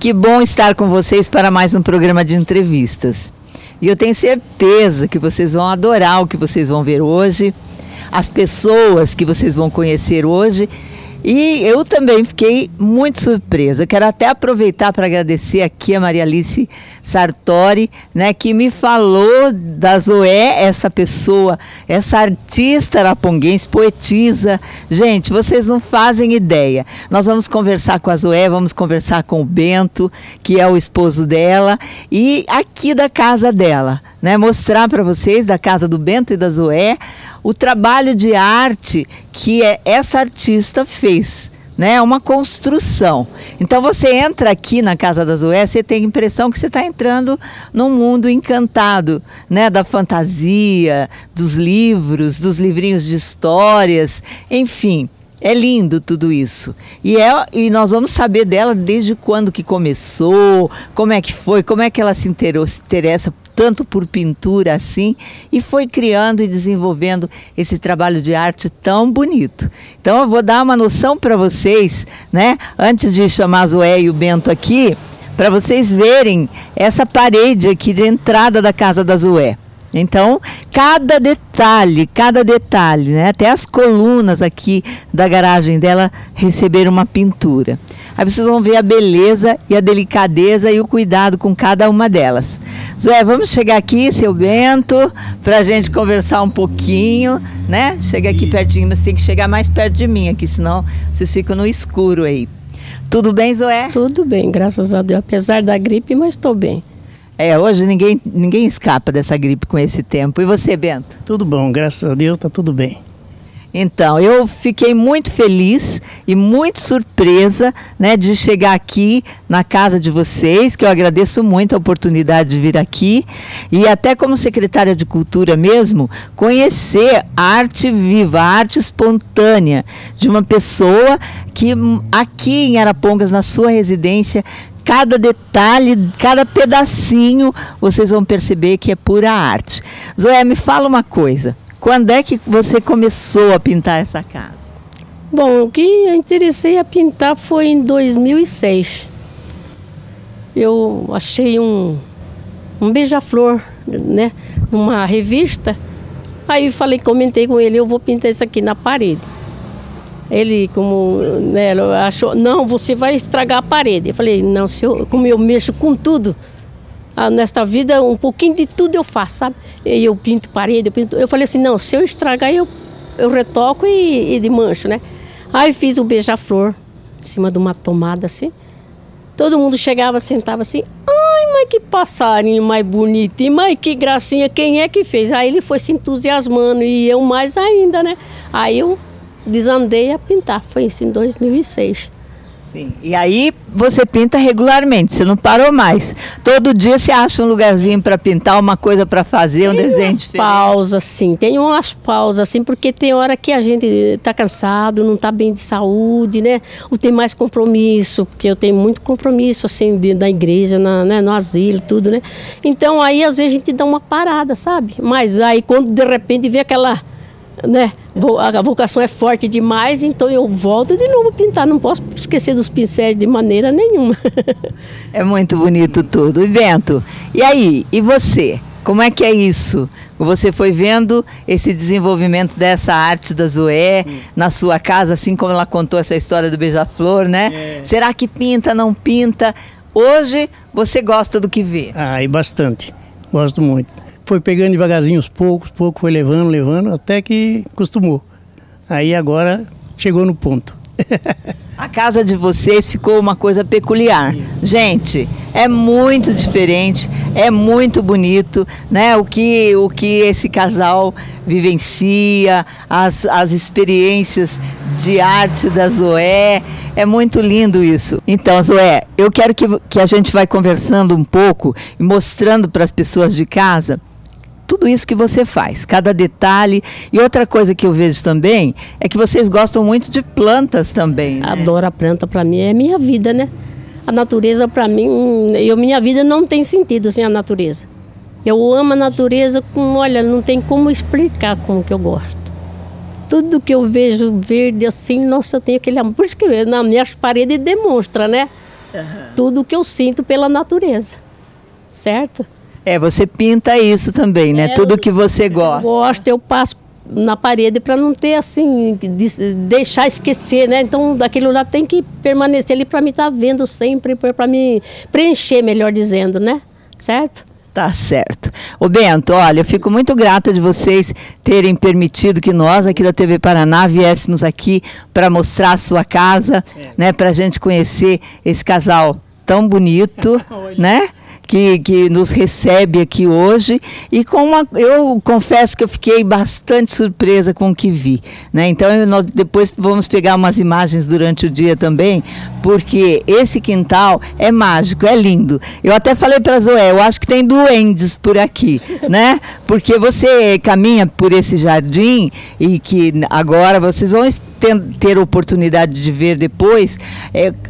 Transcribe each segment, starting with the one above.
Que bom estar com vocês para mais um programa de entrevistas. E eu tenho certeza que vocês vão adorar o que vocês vão ver hoje, as pessoas que vocês vão conhecer hoje. E eu também fiquei muito surpresa. Quero até aproveitar para agradecer aqui a Maria Alice Sartori, né, que me falou da Zoé, essa pessoa, essa artista araponguense, poetisa. Gente, vocês não fazem ideia. Nós vamos conversar com a Zoé, vamos conversar com o Bento, que é o esposo dela, e aqui da casa dela, né, mostrar para vocês, da casa do Bento e da Zoé, o trabalho de arte que essa artista fez, né? Uma construção. Então você entra aqui na casa da Zoé, você tem a impressão que você está entrando num mundo encantado, né? Da fantasia, dos livros, dos livrinhos de histórias, enfim. É lindo tudo isso. E nós vamos saber dela desde quando que começou, como é que foi, como é que ela se interessa tanto por pintura assim, e foi criando e desenvolvendo esse trabalho de arte tão bonito. Então eu vou dar uma noção para vocês, né? Antes de chamar a Zoé e o Bento aqui, para vocês verem essa parede aqui de entrada da casa da Zoé. Então, cada detalhe, né? Até as colunas aqui da garagem dela receberam uma pintura. Aí vocês vão ver a beleza e a delicadeza e o cuidado com cada uma delas. Zoé, vamos chegar aqui, seu Bento, para a gente conversar um pouquinho, né? Chega aqui pertinho, mas tem que chegar mais perto de mim aqui, senão vocês ficam no escuro aí. Tudo bem, Zoé? Tudo bem, graças a Deus. Apesar da gripe, mas estou bem. Hoje ninguém escapa dessa gripe com esse tempo. E você, Bento? Tudo bom, graças a Deus, está tudo bem. Então, eu fiquei muito feliz e muito surpresa, né, de chegar aqui na casa de vocês, que eu agradeço muito a oportunidade de vir aqui, e até como secretária de Cultura mesmo, conhecer a arte viva, a arte espontânea de uma pessoa que aqui em Arapongas, na sua residência, cada detalhe, cada pedacinho, vocês vão perceber que é pura arte. Zoé, me fala uma coisa. Quando é que você começou a pintar essa casa? Bom, o que eu interessei a pintar foi em 2006. Eu achei um beija-flor, né, numa revista. Aí comentei com ele, eu vou pintar isso aqui na parede. Ele, né, achou, não, você vai estragar a parede. Eu falei, não, como eu mexo com tudo, nesta vida, um pouquinho de tudo eu faço, sabe? Eu pinto parede, eu falei assim, não, se eu estragar, eu retoco e mancho, né? Aí fiz o beija-flor, em cima de uma tomada assim. Todo mundo chegava, sentava assim, ai, mas que passarinho mais bonitinho, mas que gracinha, quem é que fez? Aí ele foi se entusiasmando e eu mais ainda, né? Aí eu desandei a pintar, foi isso em 2006. Sim, e aí você pinta regularmente, você não parou mais. Todo dia você acha um lugarzinho para pintar, uma coisa para fazer, um desenho diferente. Pausas, sim, tem umas pausas, assim, porque tem hora que a gente está cansado, não está bem de saúde, né? Ou tem mais compromisso, porque eu tenho muito compromisso, assim, da igreja, né? No asilo, tudo, né? Então aí às vezes a gente dá uma parada, sabe? Mas aí quando de repente vê aquela, né, a vocação é forte demais, então eu volto de novo a pintar, não posso esquecer dos pincéis de maneira nenhuma. É muito bonito tudo. E Bento, e aí, e você? Como é que é isso? Você foi vendo esse desenvolvimento dessa arte da Zoé na sua casa, assim como ela contou essa história do beija-flor, né? É. Será que pinta, não pinta? Hoje você gosta do que vê? Ah, e bastante, gosto muito. Foi pegando devagarzinho, aos poucos, foi levando, até que acostumou. Aí agora chegou no ponto. A casa de vocês ficou uma coisa peculiar. Gente, é muito diferente, é muito bonito, né? O que esse casal vivencia, as experiências de arte da Zoé, é muito lindo isso. Então, Zoé, eu quero que a gente vai conversando um pouco e mostrando para as pessoas de casa tudo isso que você faz, cada detalhe. E outra coisa que eu vejo também é que vocês gostam muito de plantas também, né? Adoro a planta, para mim é minha vida, né? A natureza para mim, minha vida não tem sentido sem a natureza. Eu amo a natureza, olha, não tem como explicar como que eu gosto. Tudo que eu vejo verde assim, nossa, eu tenho aquele amor. Por isso que nas minhas paredes demonstra, né? Tudo que eu sinto pela natureza, certo? Você pinta isso também, né? Tudo que você gosta. Eu gosto, eu passo na parede para não ter assim, deixar esquecer, né? Então, daquilo lá tem que permanecer ali para me estar vendo sempre, para me preencher, melhor dizendo, né? Certo? Tá certo. Ô Bento, olha, eu fico muito grata de vocês terem permitido que nós aqui da TV Paraná viéssemos aqui para mostrar a sua casa, né? Para a gente conhecer esse casal tão bonito, né? Que nos recebe aqui hoje e eu confesso que eu fiquei bastante surpresa com o que vi, né? Então nós depois vamos pegar umas imagens durante o dia também, porque esse quintal é mágico, é lindo. Eu até falei para a Zoé, eu acho que tem duendes por aqui, né? Porque você caminha por esse jardim e que agora vocês vão ter oportunidade de ver depois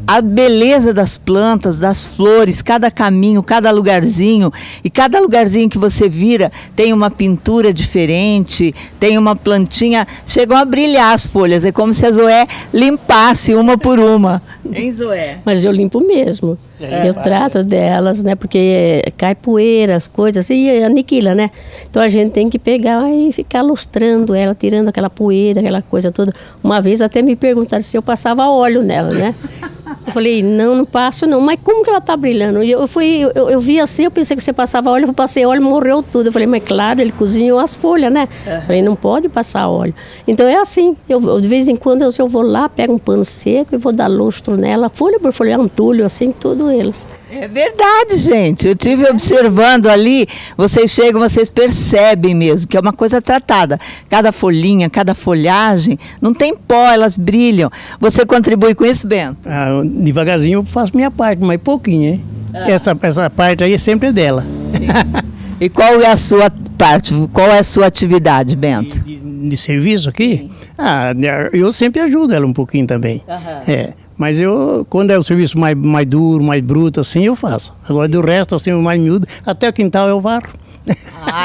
a beleza das plantas, das flores, cada caminho, cada lugarzinho, e cada lugarzinho que você vira tem uma pintura diferente, tem uma plantinha, chegam a brilhar as folhas, é como se a Zoé limpasse uma por uma. Hein, Zoé? Mas eu limpo mesmo. Eu trato delas, né? Porque cai poeira, as coisas, e aniquila, né? Então a gente tem que pegar e ficar lustrando ela, tirando aquela poeira, aquela coisa toda. Uma vez até me perguntaram se eu passava óleo nela, né? Eu falei, não passo não. Mas como que ela tá brilhando? Eu vi assim, eu pensei que você passava óleo, eu passei óleo, morreu tudo. Eu falei, mas claro, ele cozinhou as folhas, né? Eu falei, não pode passar óleo. Então é assim, de vez em quando eu vou lá, pego um pano seco e vou dar lustro nela, folha por folha, antulho, assim, tudo eles. É verdade, gente. Eu estive observando ali, vocês chegam, vocês percebem mesmo que é uma coisa tratada. Cada folhinha, cada folhagem, não tem pó, elas brilham. Você contribui com isso, Bento? Devagarzinho eu faço minha parte, mas pouquinho, hein? Essa parte aí sempre é dela. E qual é a sua parte? Qual é a sua atividade, Bento? De serviço aqui? Eu sempre ajudo ela um pouquinho também. Mas quando é o serviço mais duro, mais bruto, assim, eu faço. Agora do resto, assim, o mais miúdo, até o quintal eu varro.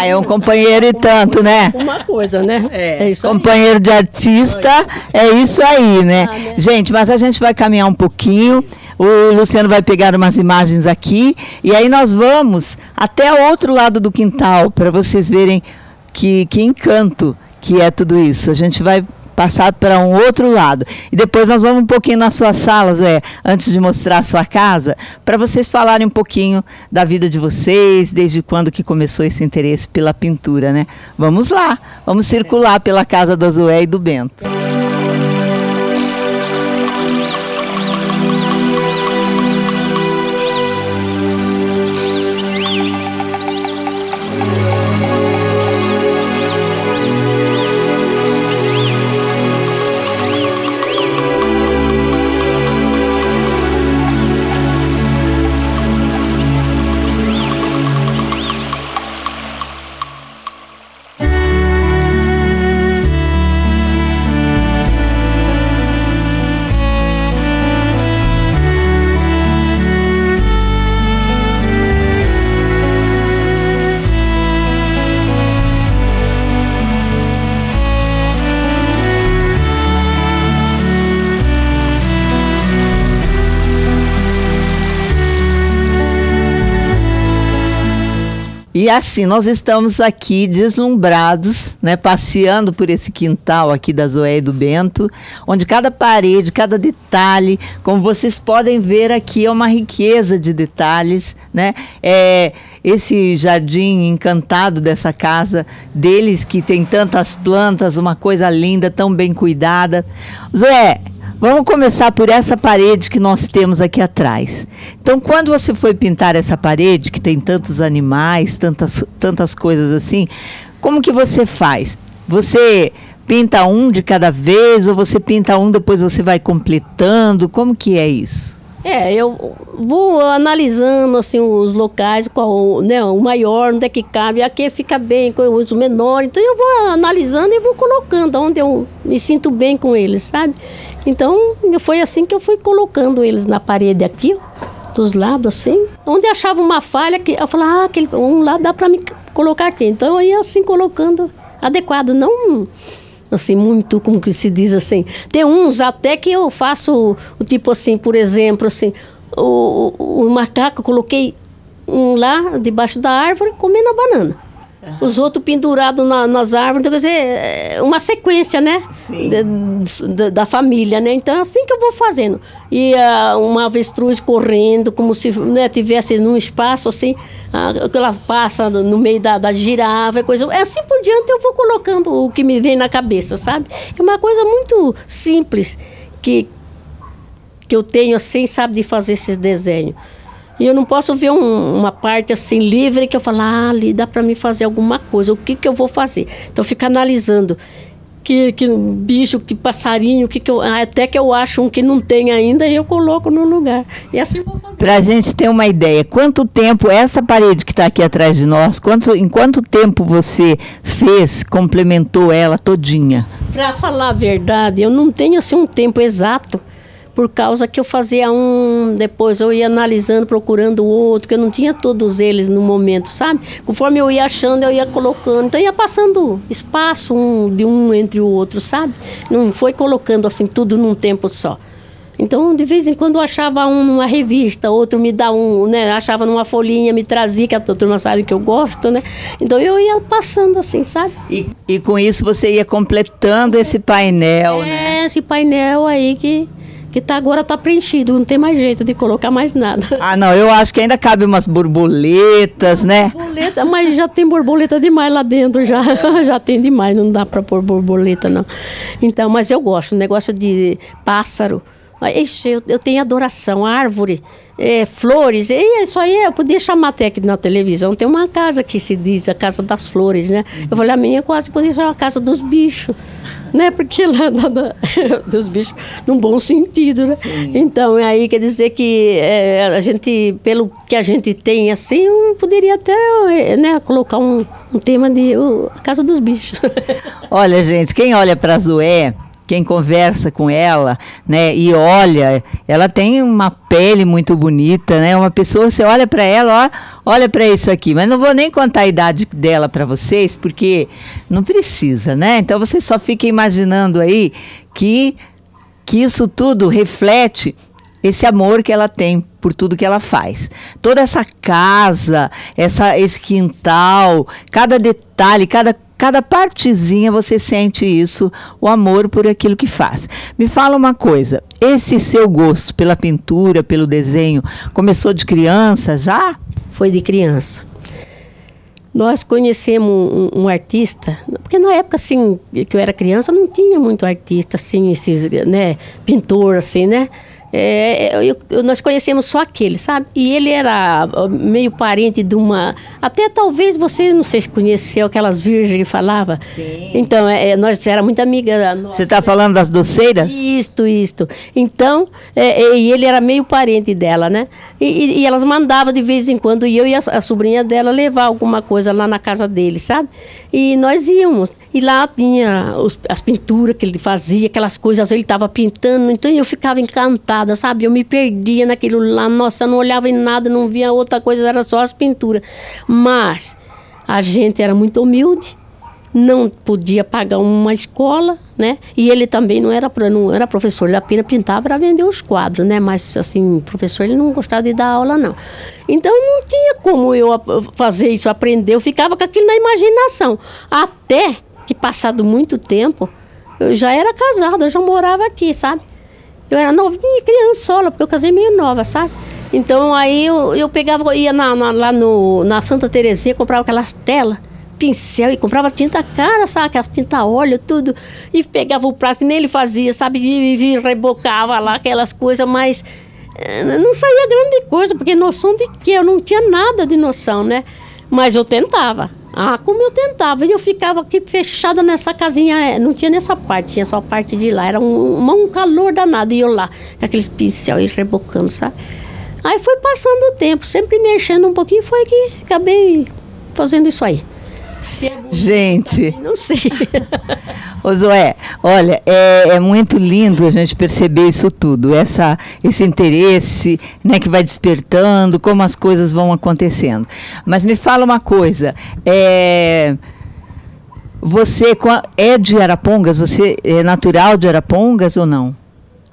É um companheiro e tanto, né? Uma coisa, né? É isso companheiro aí. De artista, é isso aí, né? Gente, mas a gente vai caminhar um pouquinho, o Luciano vai pegar umas imagens aqui, e aí nós vamos até o outro lado do quintal, para vocês verem que encanto que é tudo isso. A gente vai passar para um outro lado. E depois nós vamos um pouquinho nas suas salas, antes de mostrar a sua casa, para vocês falarem um pouquinho da vida de vocês, desde quando que começou esse interesse pela pintura, né? Vamos lá, vamos circular pela casa da Zoé e do Bento. E assim, nós estamos aqui deslumbrados, né, passeando por esse quintal aqui da Zoé e do Bento, onde cada parede, cada detalhe, como vocês podem ver aqui, é uma riqueza de detalhes, né? Esse jardim encantado dessa casa deles, que tem tantas plantas, uma coisa linda, tão bem cuidada. Zoé, vamos começar por essa parede que nós temos aqui atrás. Então, quando você foi pintar essa parede, que tem tantos animais, tantas coisas assim, como que você faz? Você pinta um de cada vez ou você pinta um, depois você vai completando? Como que é isso? Eu vou analisando assim os locais, qual, né, o maior, onde é que cabe, aqui fica bem, com o menor. Então eu vou analisando e vou colocando onde eu me sinto bem com eles, sabe? Então foi assim que eu fui colocando eles na parede aqui, ó, dos lados assim. Onde eu achava uma falha, eu falava, um lado dá para me colocar aqui. Então eu ia assim colocando adequado, não assim, muito, como que se diz assim. Tem uns até que eu faço o tipo assim, por exemplo, assim, o macaco, eu coloquei um lá debaixo da árvore comendo a banana. Os outros pendurados nas árvores, então, quer dizer, uma sequência, né? Da família, né? Então é assim que eu vou fazendo. E uma avestruz correndo, como se, né, tivesse num espaço assim, ela passa no meio da girafa, coisa. É assim por diante, eu vou colocando o que me vem na cabeça, sabe? É uma coisa muito simples que eu tenho assim, sabe, de fazer esses desenhos. E eu não posso ver uma parte assim livre que eu falo, ali dá para mim fazer alguma coisa, o que eu vou fazer? Então eu fico analisando que bicho, que passarinho, até que eu acho um que não tem ainda e eu coloco no lugar. E assim eu vou fazer. Para a gente ter uma ideia, quanto tempo essa parede que está aqui atrás de nós, em quanto tempo você complementou ela todinha? Para falar a verdade, eu não tenho assim um tempo exato. Por causa que eu fazia depois eu ia analisando, procurando o outro, que eu não tinha todos eles no momento, sabe? Conforme eu ia achando, eu ia colocando. Então, ia passando espaço de um entre o outro, sabe? Não foi colocando assim tudo num tempo só. Então, de vez em quando eu achava numa revista, outro me dá né? Achava numa folhinha, me trazia, que a turma sabe que eu gosto, né? Então, eu ia passando assim, sabe? E com isso você ia completando esse painel, né? Esse painel aí que agora está preenchido, não tem mais jeito de colocar mais nada. Ah, não, eu acho que ainda cabe umas borboletas, né? Borboleta, mas já tem borboleta demais lá dentro, já tem demais, não dá para pôr borboleta, não. Então, mas eu gosto, negócio de pássaro. Ixi, eu tenho adoração, árvore, flores, e isso aí eu podia chamar até aqui na televisão. Tem uma casa que se diz a Casa das Flores, né? Eu falei, a minha quase podia ser a Casa dos Bichos, né? Porque lá dos bichos, num bom sentido, né? Sim. Então, aí quer dizer que a gente, pelo que a gente tem assim, eu poderia até, né, colocar um tema de a Casa dos Bichos. Olha, gente, quem olha para a Zoé, quem conversa com ela, né, e olha, ela tem uma pele muito bonita, né? Uma pessoa, você olha para ela, olha para isso aqui, mas não vou nem contar a idade dela para vocês, porque não precisa, né? Então você só fica imaginando aí que isso tudo reflete esse amor que ela tem por tudo que ela faz. Toda essa casa, esse quintal, cada detalhe, cada partezinha você sente isso, o amor por aquilo que faz. Me fala uma coisa, esse seu gosto pela pintura, pelo desenho, começou de criança já? Foi de criança. Nós conhecemos um artista, porque na época assim, que eu era criança, não tinha muito artista assim, esses, né, pintor assim, né? Nós conhecemos só aquele, sabe? E ele era meio parente de uma... Até talvez você, não sei se conheceu aquelas virgens que falava. Sim. Então, nós era muito amiga nossa. Você está falando das doceiras? Isto. Então, e ele era meio parente dela, né? E elas mandavam de vez em quando, e eu e a sobrinha dela levar alguma coisa lá na casa dele, sabe? E nós íamos. E lá tinha as pinturas que ele fazia, aquelas coisas, ele estava pintando. Então, eu ficava encantada, sabe? Eu me perdia naquilo lá, nossa, eu não olhava em nada, não via outra coisa, era só as pinturas. Mas a gente era muito humilde, não podia pagar uma escola, né? E ele também não era professor, ele apenas pintava para vender os quadros, né? Mas, assim, professor, ele não gostava de dar aula, não. Então, não tinha como eu fazer isso, aprender, eu ficava com aquilo na imaginação. Até que, passado muito tempo, eu já era casada, eu já morava aqui, sabe? Eu era novinha, criançola, porque eu casei meio nova, sabe? Então, aí eu pegava, ia lá na Santa Terezinha, comprava aquelas telas, pincel, e comprava tinta cara, sabe? Aquelas tinta óleo, tudo. E pegava o prato, que nem ele fazia, sabe? E rebocava lá aquelas coisas, mas não saía grande coisa, porque noção de quê? Eu não tinha nada de noção, né? Mas eu tentava. Como eu tentava. E eu ficava aqui fechada nessa casinha. Não tinha nessa parte, tinha só a parte de lá. Era um calor danado. E eu lá, com aqueles pincel e rebocando, sabe? Aí foi passando o tempo, sempre mexendo um pouquinho, foi que acabei fazendo isso aí. Gente, não sei. Ô Zoé, olha, é muito lindo a gente perceber isso tudo, esse interesse, né, que vai despertando, como as coisas vão acontecendo. Mas me fala uma coisa, você é de Arapongas? Você é natural de Arapongas ou não?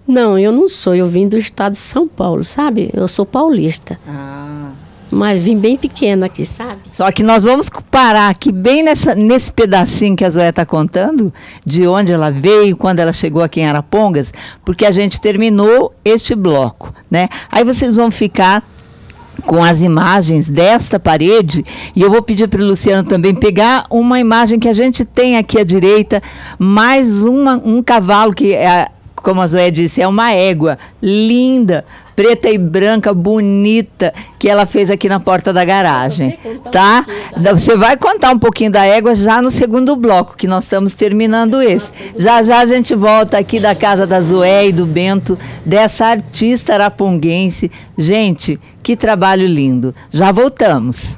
Não, eu não sou. Eu vim do estado de São Paulo, sabe? Eu sou paulista. Mas vim bem pequena aqui, sabe? Só que nós vamos parar aqui bem nesse pedacinho que a Zoé está contando, de onde ela veio, quando ela chegou aqui em Arapongas, porque a gente terminou este bloco, né? Aí vocês vão ficar com as imagens desta parede, e eu vou pedir para o Luciano também pegar uma imagem que a gente tem aqui à direita, mais um cavalo que, como a Zoé disse, é uma égua linda, preta e branca, bonita, que ela fez aqui na porta da garagem, tá? Você vai contar um pouquinho da égua já no segundo bloco, que nós estamos terminando esse. Já já a gente volta aqui da casa da Zoé e do Bento, dessa artista araponguense. Gente, que trabalho lindo. Já voltamos.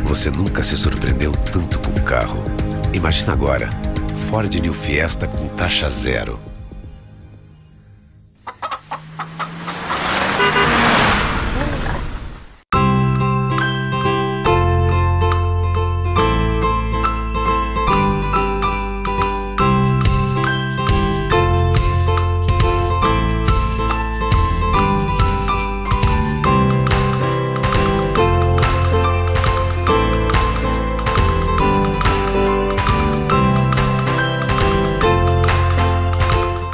Você nunca se surpreendeu tanto com um carro. Imagina agora, Ford New Fiesta com taxa zero.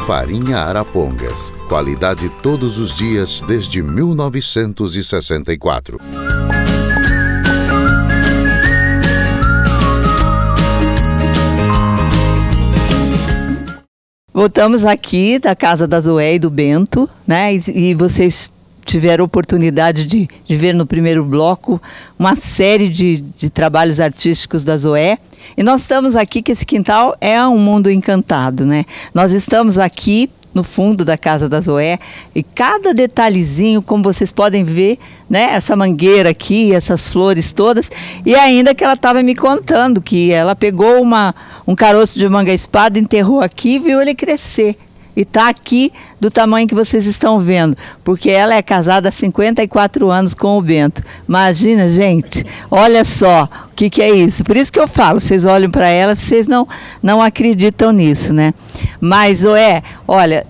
Farinha Arapongas. Qualidade todos os dias desde 1964. Voltamos aqui da casa da Zoé e do Bento, né? E vocês tiveram a oportunidade de ver no primeiro bloco uma série de trabalhos artísticos da Zoé. E nós estamos aqui, que esse quintal é um mundo encantado, né? Nós estamos aqui no fundo da casa da Zoé e cada detalhezinho, como vocês podem ver, né? Essa mangueira aqui, essas flores todas. E ainda que ela estava me contando que ela pegou um caroço de manga-espada, enterrou aqui e viu ele crescer. e está aqui do tamanho que vocês estão vendo, porque ela é casada há 54 anos com o Bento. Imagina, gente, olha só o que é isso. Por isso que eu falo, vocês olham para ela, vocês não acreditam nisso, né? Mas, olha,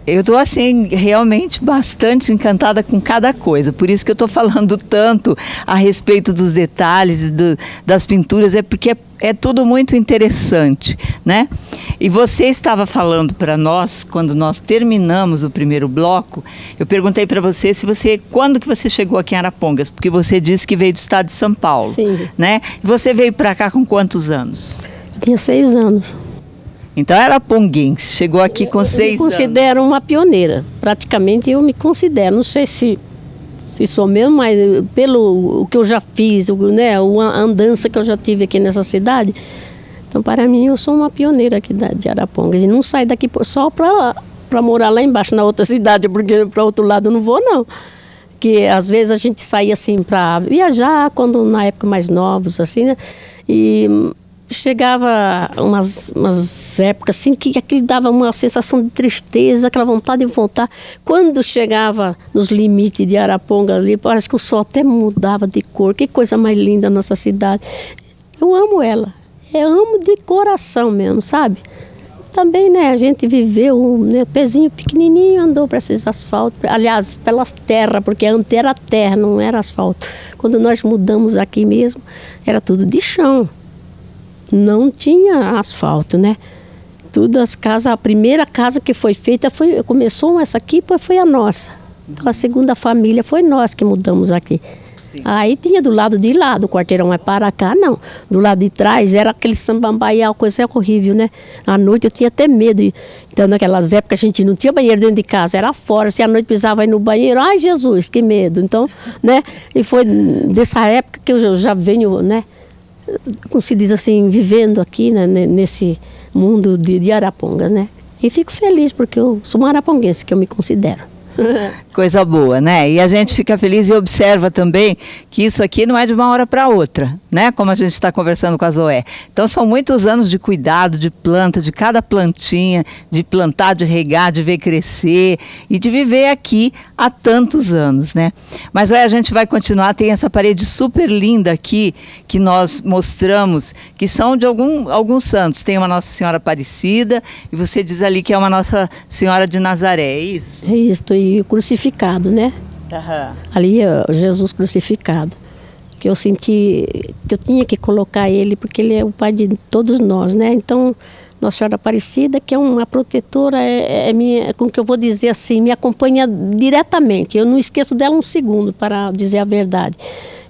eu estou assim realmente bastante encantada com cada coisa, por isso que eu estou falando tanto a respeito dos detalhes das pinturas, é porque é tudo muito interessante, né? E você estava falando para nós, quando nós terminamos o primeiro bloco, eu perguntei para você quando que você chegou aqui em Arapongas, porque você disse que veio do estado de São Paulo. Sim. Né? Você veio para cá com quantos anos? Eu tinha 6 anos. Então era araponguense, chegou aqui com 6 anos. Eu me considero uma pioneira, praticamente eu me considero, não sei se sou mesmo, mas pelo que eu já fiz, né, a andança que eu já tive aqui nessa cidade, então para mim eu sou uma pioneira aqui de Arapongas e não saio daqui só para morar lá embaixo na outra cidade, porque para outro lado eu não vou não, que às vezes a gente saía assim para viajar, quando na época mais novos assim, né, e chegava umas épocas assim que aquilo dava uma sensação de tristeza, aquela vontade de voltar. Quando chegava nos limites de Arapongas ali, parece que o sol até mudava de cor. Que coisa mais linda a nossa cidade. Eu amo ela. Eu amo de coração mesmo, sabe? Também, né, a gente viveu, né, pezinho pequenininho, andou para esses asfaltos, aliás, pelas terras, porque antes era terra, não era asfalto. Quando nós mudamos aqui mesmo, era tudo de chão. Não tinha asfalto, né? Tudo as casas, a primeira casa que foi feita começou essa aqui, depois foi a nossa. Então a segunda família foi nós que mudamos aqui. Sim. Aí tinha do lado de lá, do quarteirão é para cá, não. Do lado de trás era aquele sambambaiá, coisa horrível, né? À noite eu tinha até medo. Então naquelas épocas a gente não tinha banheiro dentro de casa, era fora. Se à noite precisava ir no banheiro, ai Jesus, que medo. Então, né? E foi dessa época que eu já venho, né? Como se diz assim, vivendo aqui, né, nesse mundo de Arapongas, né? E fico feliz porque eu sou uma araponguense, que eu me considero. Coisa boa, né? E a gente fica feliz e observa também que isso aqui não é de uma hora para outra, né? Como a gente está conversando com a Zoé. Então são muitos anos de cuidado, de planta, de cada plantinha, de plantar, de regar, de ver crescer e de viver aqui há tantos anos, né? Mas Zoé, a gente vai continuar, tem essa parede super linda aqui que nós mostramos, que são de alguns santos. Tem uma Nossa Senhora Aparecida e você diz ali que é uma Nossa Senhora de Nazaré, é isso? É isso, e crucificado, né? Uhum. Ali é Jesus crucificado. Que eu senti que eu tinha que colocar ele, porque ele é o pai de todos nós, né? Então, Nossa Senhora Aparecida, que é uma protetora, minha, como que eu vou dizer assim, me acompanha diretamente. Eu não esqueço dela um segundo, para dizer a verdade.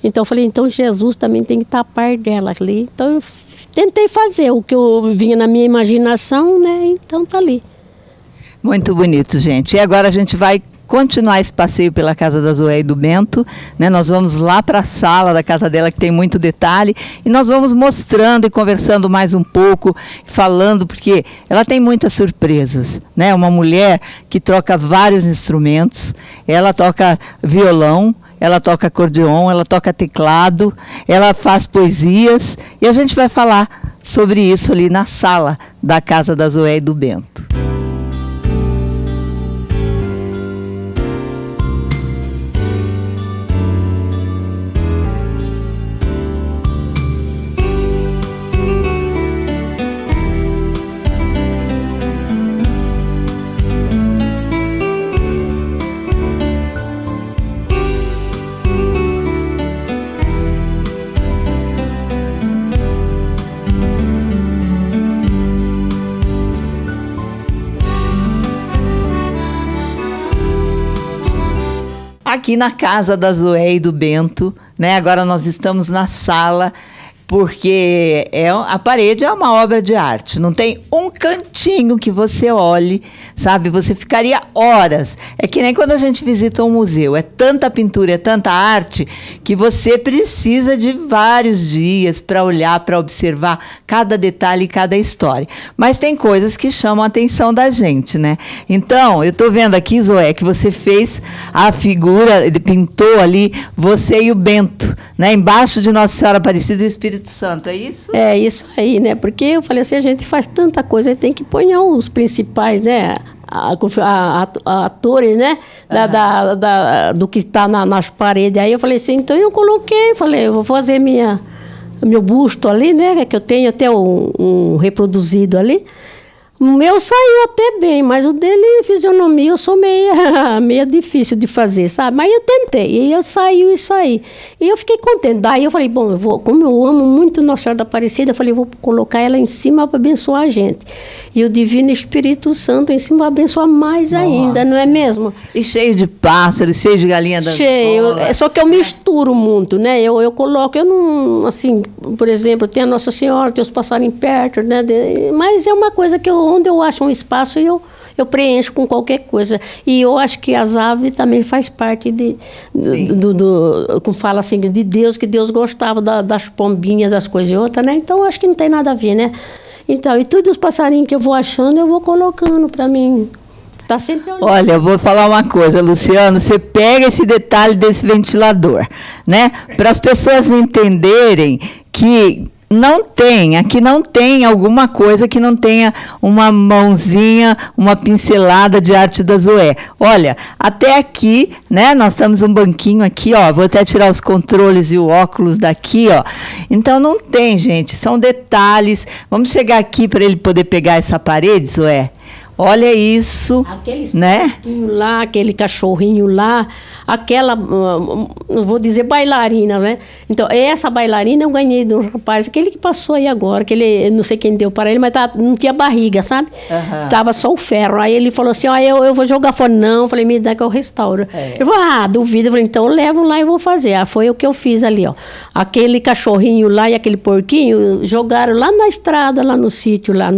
Então, eu falei, então Jesus também tem que estar a par dela ali. Então, eu tentei fazer o que eu vinha na minha imaginação, né? Então, tá ali. Muito bonito, gente. E agora a gente vai continuar esse passeio pela casa da Zoé e do Bento, né? Nós vamos lá para a sala da casa dela, que tem muito detalhe, e nós vamos mostrando e conversando mais um pouco, falando, porque ela tem muitas surpresas, né? Uma mulher que troca vários instrumentos, ela toca violão, ela toca acordeon, ela toca teclado, ela faz poesias, e a gente vai falar sobre isso ali na sala da casa da Zoé e do Bento. Aqui na casa da Zoé e do Bento, né? Agora nós estamos na sala, porque a parede é uma obra de arte. Não tem um cantinho que você olhe, sabe? Você ficaria horas. É que nem quando a gente visita um museu. É tanta pintura, é tanta arte, que você precisa de vários dias para olhar, para observar cada detalhe e cada história. Mas tem coisas que chamam a atenção da gente, né? Então, eu estou vendo aqui, Zoé, que você fez a figura, pintou ali você e o Bento, né? Embaixo de Nossa Senhora Aparecida e o Espírito Espírito Santo, é isso? É isso aí, né? Porque eu falei assim, a gente faz tanta coisa, tem que pôr os principais, né? Atores, né? Do que está nas paredes. Aí eu falei assim, então eu coloquei, falei, eu vou fazer meu busto ali, né? Que eu tenho até um reproduzido ali. O meu saiu até bem, mas o dele, fisionomia, eu sou meio difícil de fazer, sabe? Mas eu tentei, e saiu isso aí. E eu fiquei contente. Daí eu falei, bom, como eu amo muito Nossa Senhora da Aparecida, eu falei, vou colocar ela em cima para abençoar a gente. E o Divino Espírito Santo em cima para abençoar mais ainda, não é mesmo? E cheio de pássaros, cheio de galinha da cheio, só que eu misturo muito, né? Eu coloco, eu não, assim, por exemplo, tem a Nossa Senhora, tem os passarinhos perto, né? Mas é uma coisa que onde eu acho um espaço, eu preencho com qualquer coisa. E eu acho que as aves também faz parte como fala assim, de Deus, que Deus gostava das pombinhas, das coisas e outras, né? Então, acho que não tem nada a ver, né? Então, e todos os passarinhos que eu vou achando, eu vou colocando para mim. Tá sempre olhando. Olha, eu vou falar uma coisa, Luciano, você pega esse detalhe desse ventilador, né? Para as pessoas entenderem que aqui não tem alguma coisa que não tenha uma mãozinha, uma pincelada de arte da Zoé. Olha, até aqui, né, nós estamos um banquinho aqui, ó, vou até tirar os controles e o óculos daqui, ó. Então não tem, gente, são detalhes. Vamos chegar aqui para ele poder pegar essa parede, Zoé? Olha isso, né? Lá, aquele cachorrinho lá, aquela, não vou dizer bailarina, né? Então, essa bailarina eu ganhei de um rapaz, aquele que passou aí agora, que ele, não sei quem deu para ele, mas não tinha barriga, sabe? Tava só o ferro. Aí ele falou assim, eu vou jogar fora. Não, eu falei, me dá que eu restauro. Eu falei, duvido. Eu falei, então eu levo lá e vou fazer. Foi o que eu fiz ali, ó. Aquele cachorrinho lá e aquele porquinho jogaram lá na estrada, lá no sítio, lá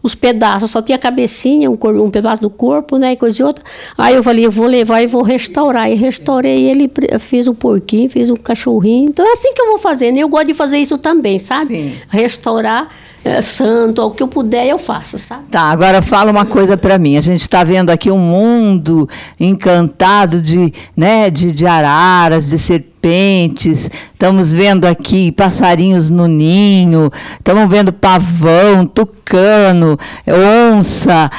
os pedaços, só tinha cabecinha, um pedaço do corpo, né, e coisa e outra. Aí eu falei, eu vou levar e vou restaurar. E restaurei ele, fiz o porquinho, fiz o cachorrinho. Então é assim que eu vou fazendo. Eu gosto de fazer isso também, sabe? Sim. Restaurar santo, o que eu puder eu faço, sabe? Tá, agora fala uma coisa para mim. A gente está vendo aqui um mundo encantado de araras, de serpentes. Estamos vendo aqui passarinhos no ninho. Estamos vendo pavão, tucano, onça,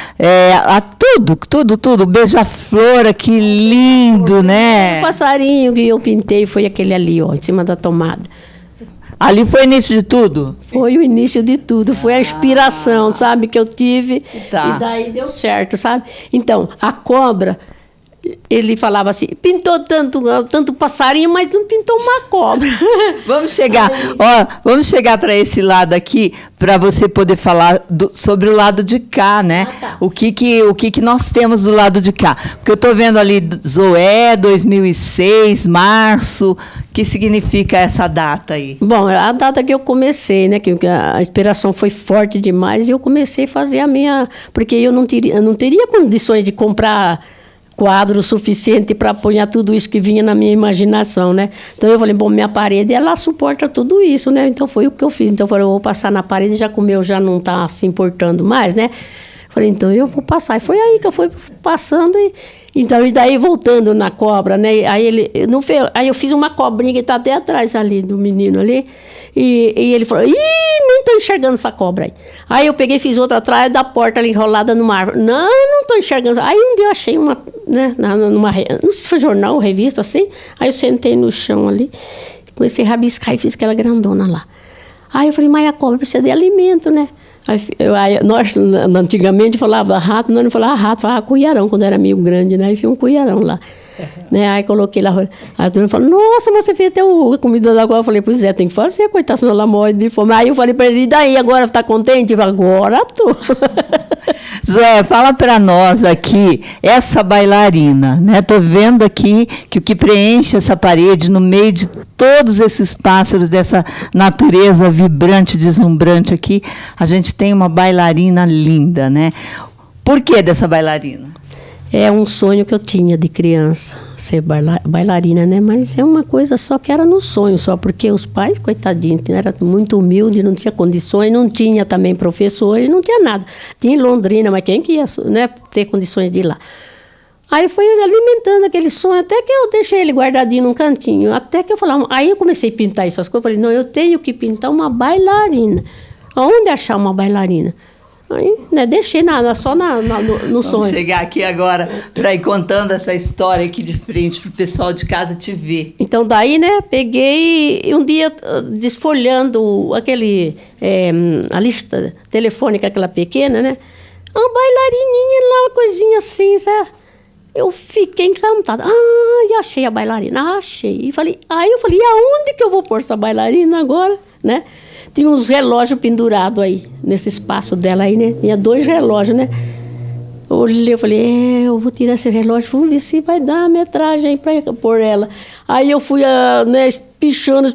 tudo. Beija-flor, que lindo, né? O passarinho que eu pintei foi aquele ali, ó, em cima da tomada. Ali foi o início de tudo? Foi o início de tudo, foi a inspiração, sabe, que eu tive. Tá. E daí deu certo, sabe? Então, a cobra, ele falava assim, pintou tanto passarinho, mas não pintou uma cobra. Vamos chegar para esse lado aqui, para você poder falar sobre o lado de cá, né? Tá. O que nós temos do lado de cá? Porque eu estou vendo ali Zoé, 2006, março. O que significa essa data aí? Bom, a data que eu comecei, né? Que a inspiração foi forte demais e eu comecei a fazer a minha... Porque eu não teria condições de comprar quadro suficiente para apoiar tudo isso que vinha na minha imaginação, né? Então eu falei, bom, minha parede, ela suporta tudo isso, né? Então foi o que eu fiz. Então eu falei, eu vou passar na parede, já que o meu já não está se importando mais, né? Falei, então eu vou passar. E foi aí que eu fui passando e daí voltando na cobra, né? Aí eu fiz uma cobrinha que está até atrás ali do menino ali. E ele falou, nem estou enxergando essa cobra aí. Aí eu peguei e fiz outra atrás da porta ali enrolada numa árvore. Não estou enxergando. Aí um dia eu achei uma, né, não sei se foi jornal ou revista assim. Aí eu sentei no chão ali, comecei a rabiscar e fiz aquela grandona lá. Aí eu falei, mas a cobra precisa de alimento, né? Aí nós antigamente falava rato, nós não falava rato, falava cuiarão, quando era meio grande, né? Aí fiz um cuiarão lá. Né? Aí coloquei lá, aí a turma falou, nossa, você fez até a comida da agora. Eu falei, pois é, tem que fazer, coitada, senão ela morre de fome. Aí eu falei para ele, e daí, agora tá contente? Eu falei, agora tô. Zé, fala para nós aqui, essa bailarina, né? Tô vendo aqui que o que preenche essa parede no meio de todos esses pássaros, dessa natureza vibrante, deslumbrante aqui, a gente tem uma bailarina linda, né? Por que dessa bailarina? É um sonho que eu tinha de criança, ser bailarina, né? Mas é uma coisa só que era no sonho, só porque os pais, coitadinhos, eram muito humildes, não tinha condições, não tinha também professores, não tinha nada. Tinha em Londrina, mas quem que ia, né, ter condições de ir lá? Aí foi alimentando aquele sonho, até que eu deixei ele guardadinho num cantinho. Até que eu falava, aí eu comecei a pintar essas coisas. Falei, não, eu tenho que pintar uma bailarina. Aonde achar uma bailarina? Aí, né, deixei só no sonho. Vamos chegar aqui agora para ir contando essa história aqui de frente para o pessoal de casa te ver. Então daí, né, peguei e um dia desfolhando a lista telefônica, aquela pequena, né, uma bailarininha lá, uma coisinha assim, sabe? Eu fiquei encantada. E achei a bailarina, achei. Aí eu falei, e aonde que eu vou pôr essa bailarina agora, né? Tinha uns relógios pendurados aí, nesse espaço dela aí, né? Tinha 2 relógios, né? Eu olhei, eu falei, eu vou tirar esse relógio, vamos ver se vai dar a metragem aí pra pôr ela. Aí eu fui, né, espichando,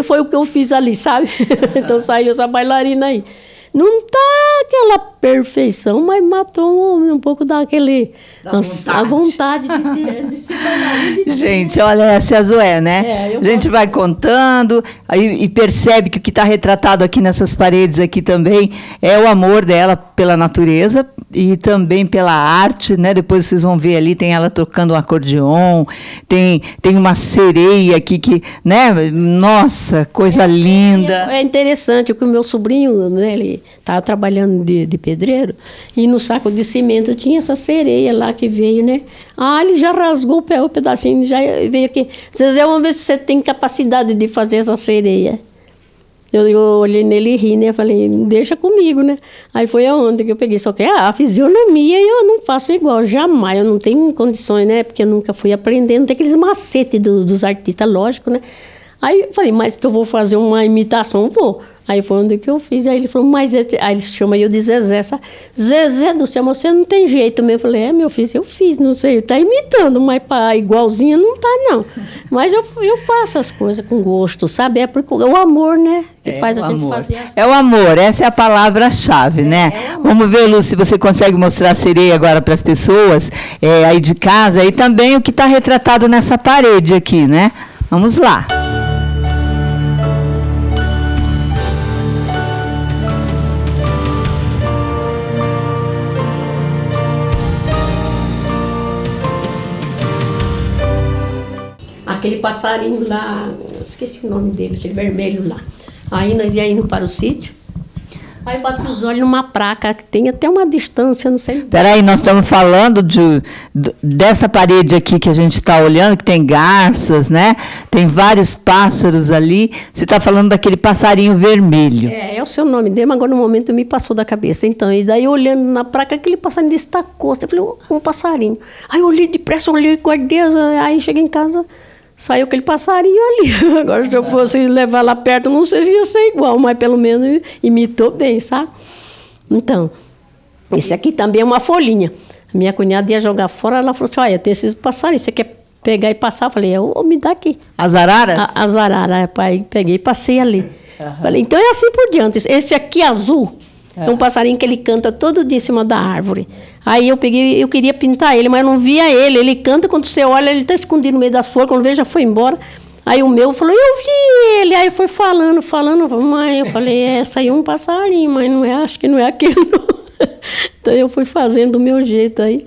foi o que eu fiz ali, sabe? Então saiu essa bailarina aí. Não tá aquela perfeição, mas matou um pouco daquele... a vontade de se bailarina. Gente, olha, essa é a Zoé, né? A gente vai contando aí, e percebe que o que está retratado aqui nessas paredes aqui também é o amor dela pela natureza e também pela arte, né? Depois vocês vão ver ali, tem ela tocando um acordeon, tem uma sereia aqui que, né? Nossa, coisa linda. É interessante que o meu sobrinho, né? Ele estava trabalhando de pedreiro e no saco de cimento tinha essa sereia lá que veio, né? Ele já rasgou o pedacinho, já veio aqui. Zezé, vamos ver se você tem capacidade de fazer essa sereia. Eu olhei nele e ri, né? Falei, deixa comigo, né? Aí foi aonde que eu peguei. Só que a fisionomia eu não faço igual, jamais. Eu não tenho condições, né? Porque eu nunca fui aprendendo. Tem aqueles macetes dos artistas, lógico, né? Aí eu falei, mas que eu vou fazer uma imitação, vou. Aí foi onde que eu fiz. Aí ele falou, mas... Aí ele chama eu de Zezé. Sabe? Zezé do céu, você não tem jeito mesmo. Eu falei, meu filho, eu fiz, não sei. Tá imitando, mas igualzinha não tá, não. Mas eu faço as coisas com gosto, sabe? É porque o amor, né? Que faz a gente fazer as coisas. É o amor, essa é a palavra-chave, né? Vamos ver, Lu, se você consegue mostrar a sereia agora para as pessoas aí de casa. E também o que está retratado nessa parede aqui, né? Vamos lá. Aquele passarinho lá, esqueci o nome dele, aquele vermelho lá. Aí nós ia indo para o sítio, aí bati os olhos numa placa que tem até uma distância, não sei. Peraí, nós estamos falando dessa parede aqui que a gente está olhando, que tem garças, né? Tem vários pássaros ali. Você está falando daquele passarinho vermelho. É o seu nome dele, mas agora no momento me passou da cabeça. Então, e daí olhando na placa, aquele passarinho destacou. Eu falei, um passarinho. Aí eu olhei depressa, olhei, guardei, aí cheguei em casa... Saiu aquele passarinho ali. Agora, se eu fosse levar lá perto, não sei se ia ser igual, mas pelo menos imitou bem, sabe? Então, esse aqui também é uma folhinha. A minha cunhada ia jogar fora, ela falou assim, olha, tem esses passarinhos, você quer pegar e passar? Eu falei, me dá aqui. As araras? As araras. Aí peguei e passei ali. Falei, então é assim por diante. Esse aqui azul é um passarinho que ele canta todo dia em cima da árvore. Aí eu queria pintar ele, mas eu não via ele. Ele canta, quando você olha, ele está escondido no meio das flores. Quando vejo, já foi embora. Aí o meu falou, eu vi ele. Aí foi falando. Mãe, eu falei, saiu um passarinho, mas não é, acho que não é aquele não. Então eu fui fazendo do meu jeito aí.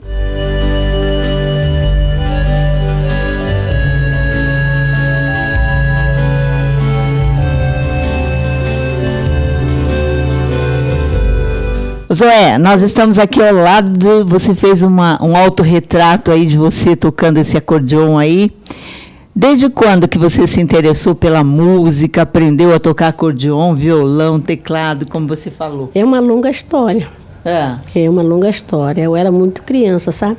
Zoé, nós estamos aqui ao lado, você fez um autorretrato aí de você tocando esse acordeon aí. Desde quando que você se interessou pela música, aprendeu a tocar acordeon, violão, teclado, como você falou? É uma longa história. É uma longa história. Eu era muito criança, sabe?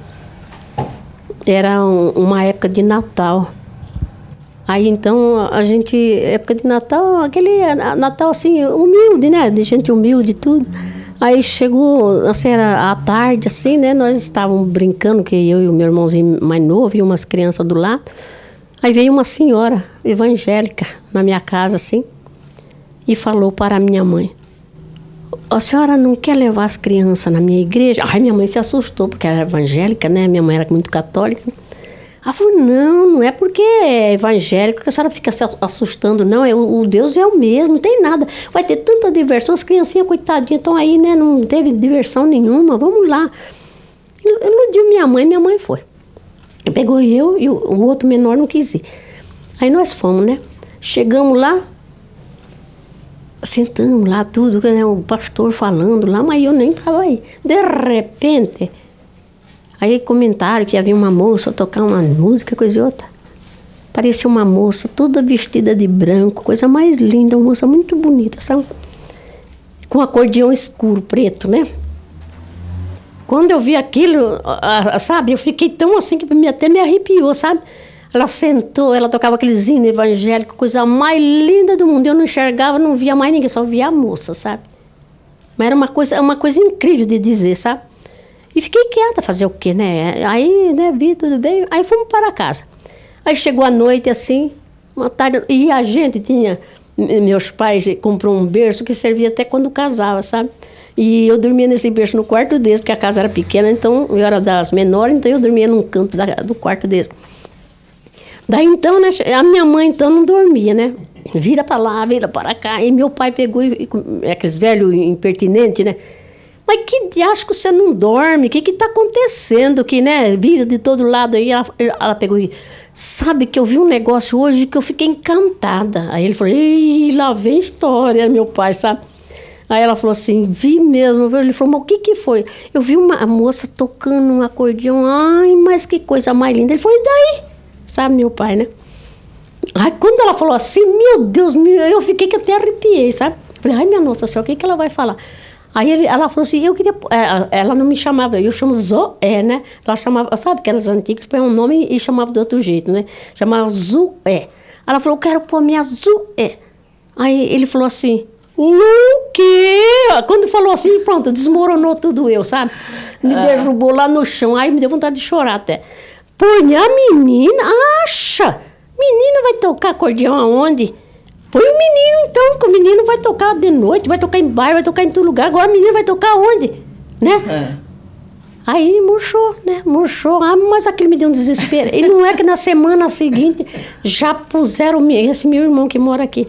Era uma época de Natal. Aí então a gente, época de Natal, aquele Natal assim, humilde, né? De gente humilde e tudo. Aí chegou, assim, era à tarde, assim, né? Nós estávamos brincando, que eu e o meu irmãozinho mais novo e umas crianças do lado. Aí veio uma senhora evangélica na minha casa, assim, e falou para a minha mãe, a senhora não quer levar as crianças na minha igreja? Ai, minha mãe se assustou, porque era evangélica, né? Minha mãe era muito católica. Ela falou, não é porque é evangélico que a senhora fica se assustando, não, o Deus é o mesmo, não tem nada. Vai ter tanta diversão, as criancinhas, coitadinhas, estão aí, né, não teve diversão nenhuma, vamos lá. No pediu minha mãe foi. Pegou eu e o outro menor não quis ir. Aí nós fomos, né? Chegamos lá, sentamos lá tudo, né? O pastor falando lá, mas eu nem estava aí. De repente, aí comentaram que havia uma moça tocar uma música, coisa e outra. Parecia uma moça toda vestida de branco, coisa mais linda, uma moça muito bonita, sabe? Com acordeão escuro, preto, né? Quando eu vi aquilo, sabe, eu fiquei tão assim que até me arrepiou, sabe? Ela sentou, ela tocava aqueles hinos evangélicos, coisa mais linda do mundo. Eu não enxergava, não via mais ninguém, só via a moça, sabe? Mas era uma coisa incrível de dizer, sabe? E fiquei quieta, fazer o quê, né? Aí, né, vi tudo bem, aí fomos para casa. Aí chegou a noite, assim, uma tarde, e a gente tinha... Meus pais comprou um berço que servia até quando casava, sabe? E eu dormia nesse berço no quarto deles, porque a casa era pequena, então eu era das menores, então eu dormia num canto do quarto deles. Daí então, né, a minha mãe então não dormia, né? Vira para lá, vira para cá. E meu pai pegou, aqueles velhos impertinentes, né? Mas que diacho que você não dorme? O que está acontecendo? Que, né, vira de todo lado. Aí ela pegou e... Sabe que eu vi um negócio hoje que eu fiquei encantada. Aí ele falou, ih, lá vem história, meu pai, sabe? Aí ela falou assim, vi mesmo. Ele falou, mas o que foi? Eu vi uma moça tocando um acordeão. Ai, mas que coisa mais linda. Ele falou, e daí? Sabe, meu pai, né? Aí quando ela falou assim, meu Deus, eu fiquei que até arrepiei, sabe? Falei, ai, minha Nossa Senhora, o que ela vai falar? Aí ela falou assim, eu queria... Ela não me chamava, eu chamo Zoé, né? Ela chamava, sabe aquelas antigas, põe um nome e chamava de outro jeito, né? Chamava Zoé. Ela falou, eu quero pôr minha Zoé. Aí ele falou assim, o quê? Quando falou assim, pronto, desmoronou tudo eu, sabe? Me derrubou lá no chão, aí me deu vontade de chorar até. Põe a menina, acha? Menina vai tocar acordeão aonde? Põe o menino então, que o menino vai tocar de noite, vai tocar em bairro, vai tocar em todo lugar. Agora o menino vai tocar onde? Né? Aí murchou, né? Murchou. Ah, mas aquele me deu um desespero. E não é que na semana seguinte já puseram esse meu irmão que mora aqui.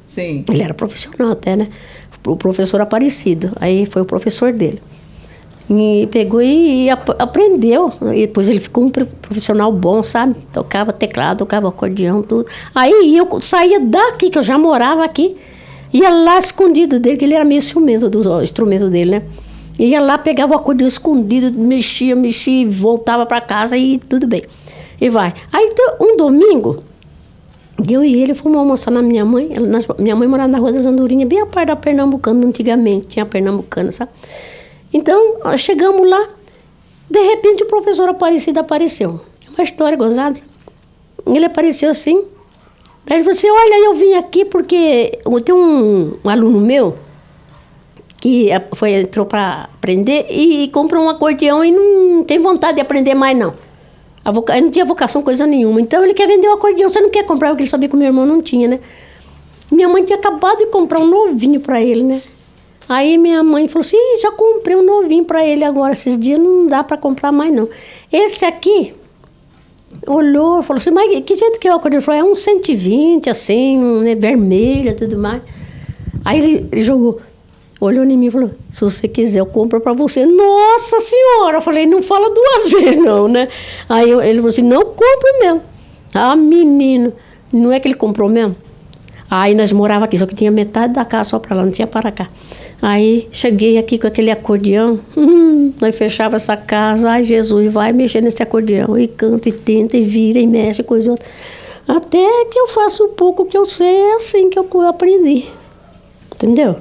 Sim. Ele era profissional até, né? O professor Aparecido. Aí foi o professor dele. E pegou e aprendeu. E depois ele ficou um profissional bom, sabe? Tocava teclado, tocava acordeão, tudo. Aí eu saía daqui, que eu já morava aqui, ia lá escondido dele, que ele era meio ciumento do instrumento dele, né? Ia lá, pegava o acordeão escondido, mexia, voltava para casa e tudo bem. E vai. Aí um domingo, eu e ele fomos almoçar na minha mãe. Minha mãe morava na Rua das Andorinhas, bem a parte da Pernambucana, antigamente, tinha a Pernambucana, sabe? Então, chegamos lá, de repente o professor Aparecido apareceu. É uma história gozada. Ele apareceu assim, daí ele falou assim, olha, eu vim aqui porque tem um aluno meu que entrou para aprender e comprou um acordeão e não tem vontade de aprender mais, não. Ele não tinha vocação, coisa nenhuma. Então, ele quer vender o acordeão. Você não quer comprar, porque ele sabia que o meu irmão não tinha, né? Minha mãe tinha acabado de comprar um novinho para ele, né? Aí minha mãe falou assim, já comprei um novinho para ele agora, esses dias não dá para comprar mais não. Esse aqui, olhou, falou assim, mas que jeito que é o acordeão? Ele falou, é um 120, assim, né, vermelho e tudo mais. Aí ele jogou, olhou em mim e falou, se você quiser eu compro para você. Nossa Senhora! Eu falei, não fala duas vezes não, né? Aí ele falou assim, não, compro mesmo. Ah, menino, não é que ele comprou mesmo? Aí nós morávamos aqui, só que tinha metade da casa só para lá, não tinha para cá. Aí cheguei aqui com aquele acordeão, nós fechava essa casa, ai Jesus, vai mexer nesse acordeão, e canta, e tenta, e vira, e mexe, coisa e outra. Até que eu faço um pouco que eu sei, é assim que eu aprendi. Entendeu?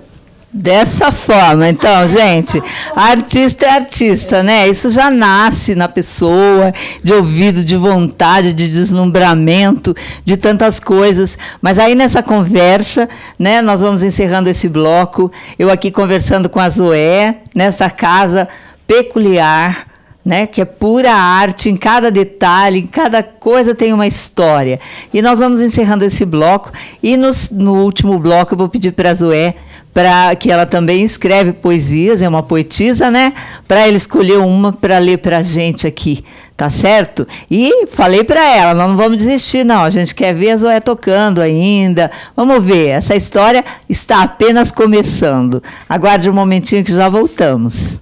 Dessa forma, então, gente, artista é artista, né? Isso já nasce na pessoa, de ouvido, de vontade, de deslumbramento, de tantas coisas. Mas aí nessa conversa, né, nós vamos encerrando esse bloco, eu aqui conversando com a Zoé, nessa casa peculiar, né, que é pura arte, em cada detalhe, em cada coisa tem uma história. E nós vamos encerrando esse bloco, e no último bloco eu vou pedir para a Zoé, que ela também escreve poesias, é uma poetisa, né? Para ela escolher uma para ler para a gente aqui, tá certo? E falei para ela, nós não vamos desistir não, a gente quer ver a Zoé tocando ainda, vamos ver, essa história está apenas começando. Aguarde um momentinho que já voltamos.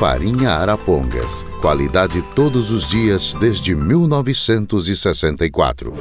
Farinha Arapongas. Qualidade todos os dias desde 1964.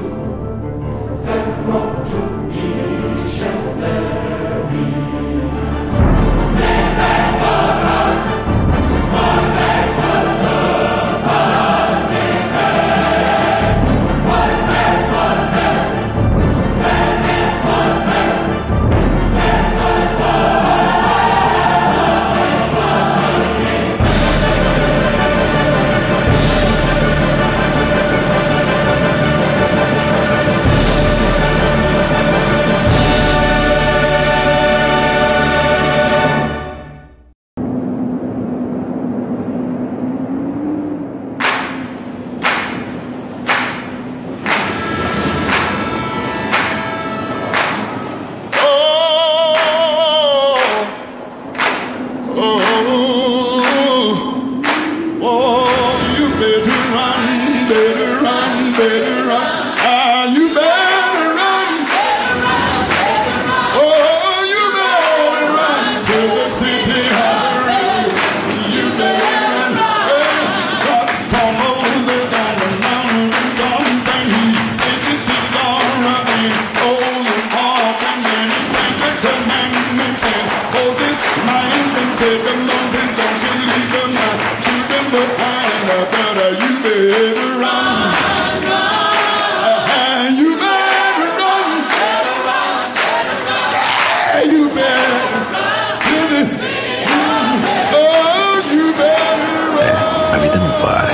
A vida não para.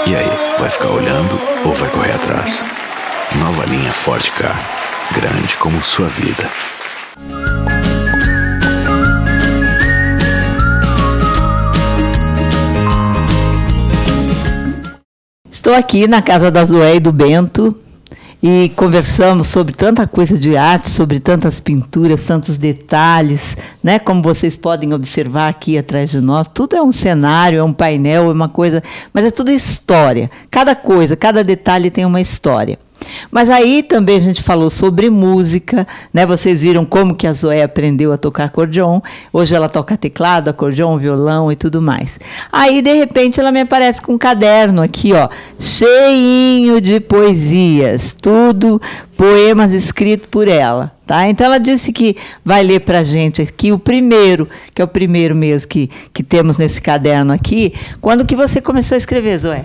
E aí, vai ficar olhando ou vai correr atrás? Nova linha Ford Ka, grande como sua vida. Estou aqui na casa da Zoé e do Bento e conversamos sobre tanta coisa de arte, sobre tantas pinturas, tantos detalhes, né? Como vocês podem observar aqui atrás de nós, tudo é um cenário, é um painel, é uma coisa, mas é tudo história. Cada coisa, cada detalhe tem uma história. Mas aí também a gente falou sobre música, né? Vocês viram como que a Zoé aprendeu a tocar acordeon. Hoje ela toca teclado, acordeon, violão e tudo mais. Aí, de repente, ela me aparece com um caderno aqui, ó, cheinho de poesias, tudo poemas escritos por ela, tá? Então ela disse que vai ler pra gente aqui o primeiro, que é o primeiro mesmo que temos nesse caderno aqui. Quando que você começou a escrever, Zoé?